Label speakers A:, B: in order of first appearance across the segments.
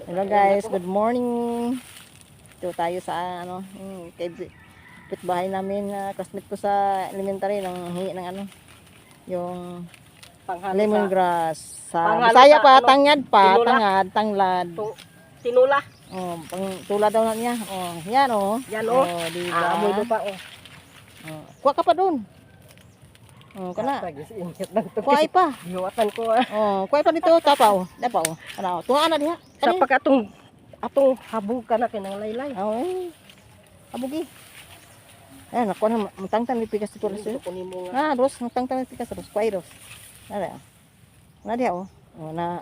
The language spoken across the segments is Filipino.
A: Hello guys, good morning. Ito tayo sa kay bahay namin, classmate ko sa elementary nang hingi ng yung lemongrass sa Bisaya pa, tangad pa, tangad, tanglad.
B: Tinula.
A: Oh, pang tula daw na niya. Oh, yan oh.
B: Yan oh.
A: Oh, di ba?
B: Amoy pa oh.
A: Oh, kuha ka pa doon. Oh, kana. Kuha pa.
B: Hiwatan ko.
A: Oh, kuha pa dito tapaw. Tapaw. Ano, tunga na diha.
B: Sa pagkatong atong habog ka na kinang laylay.
A: Oh, habugi. Ayan, ako na matangtang ni pikas dito rin. Ah, Ros, matangtang ni pikas Ros. Kuha Ros. Nada. Na diha oh. Oh, na.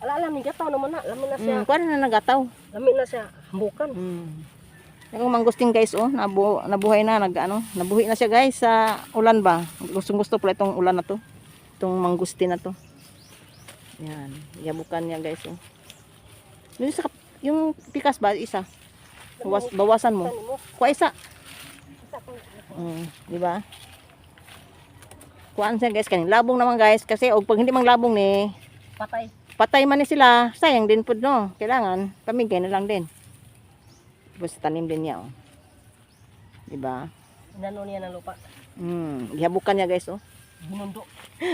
B: Ala mi gataw naman na. Lamin na siya.
A: Kuha na nagataw.
B: Lamin na siya. Hambukan.
A: Yung mangustin guys oh, nabuhay na, nabuhi na siya guys sa ulan ba. Gusto pala itong ulan na to. Itong mangustin na to. Yan, yabukan niya guys oh. Yung pikas ba isa? Bawasan mo. Kuha isa. Di ba? Kuhaan siya guys, kaning labong naman guys kasi og pag hindi mang labong ni patay man ni sila, sayang din pud no. Kailangan pamigay na lang din. Tapos tanim din niya oh. Diba?
B: Inano niya ng lupa.
A: Gihabukan niya guys oh.
B: Ginundo.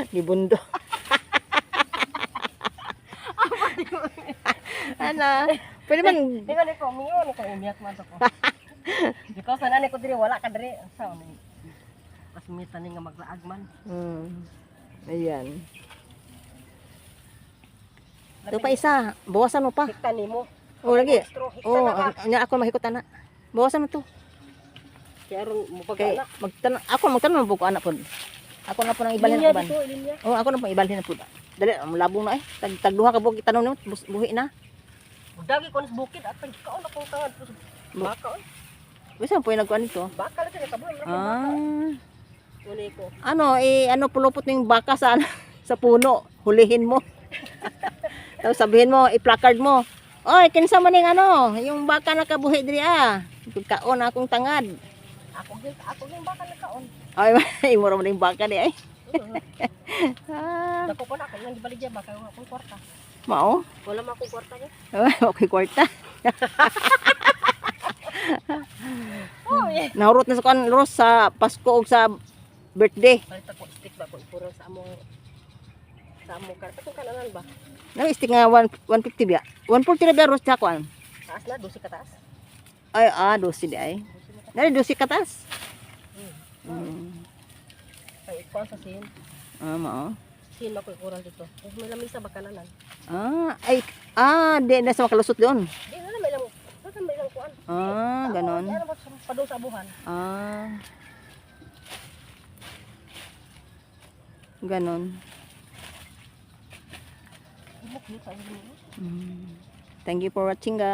A: Gibundo. Ana, pwede man
B: di ba niko miyo niko umiyak man ko. Because anane ko diri wala ka diri. Sa ni. Kasmitan ni nga maglaag man.
A: Ayan. Ito pa isa, bawasan mo pa.
B: Hikta nimo.
A: Oh, lagi. Oh, nya ako mahikot ana. Bawasan mo to.
B: Kaya ron mo
A: Okay,
B: pagkana.
A: magtanong mo ko anak po. Ako na po nang ibalhin
B: Linya
A: ko ban.
B: dito, linya.
A: Oh, ako na po ibalhin na po. Dali, labong na eh. Tagduha ka po itanong nimo, buhi na.
B: Dagi ko nas bukid at kaon akong tangad. Baka oy.
A: Bisa po yung nagkuhan nito.
B: Baka lang sa kabulan ra baka. Uni ko.
A: Ano pulupot ng baka sa sa puno, hulihin mo. Tapos sabihin mo, i-placard mo. Oy, kinsa man ning yung baka nakabuhi diri ah. Kaon akong tangad.
B: Ako din baka nagkaon.
A: Ay, mura mo ning baka di ay.
B: Dako pa na ako nang gibaligya baka akong kwarta.
A: Mao?
B: Wala man akong kwarta niya.
A: Okay, kwarta.
B: Oh, yeah.
A: Nahurot na sa kan Ros sa Pasko ug sa birthday.
B: Palit ako stick ba ko puro sa among karta kung kananan ba?
A: Nang stick nga 150 biya. 140 na biya Ros sa kuan.
B: Taas na 12 ka taas.
A: Ay, 12 di ay. Dali 12 ka taas.
B: Ay ikaw sa sin.
A: Mao.
B: Sin ako ikural dito. Kung may lamisa ba kananan?
A: Di na sa makalusot doon.
B: Di na may lang. Saan may lang kuan?
A: Ganon.
B: Ano ba padung sa abuhan?
A: Ganon.
B: Ibuk dito sa
A: Thank you for watching guys.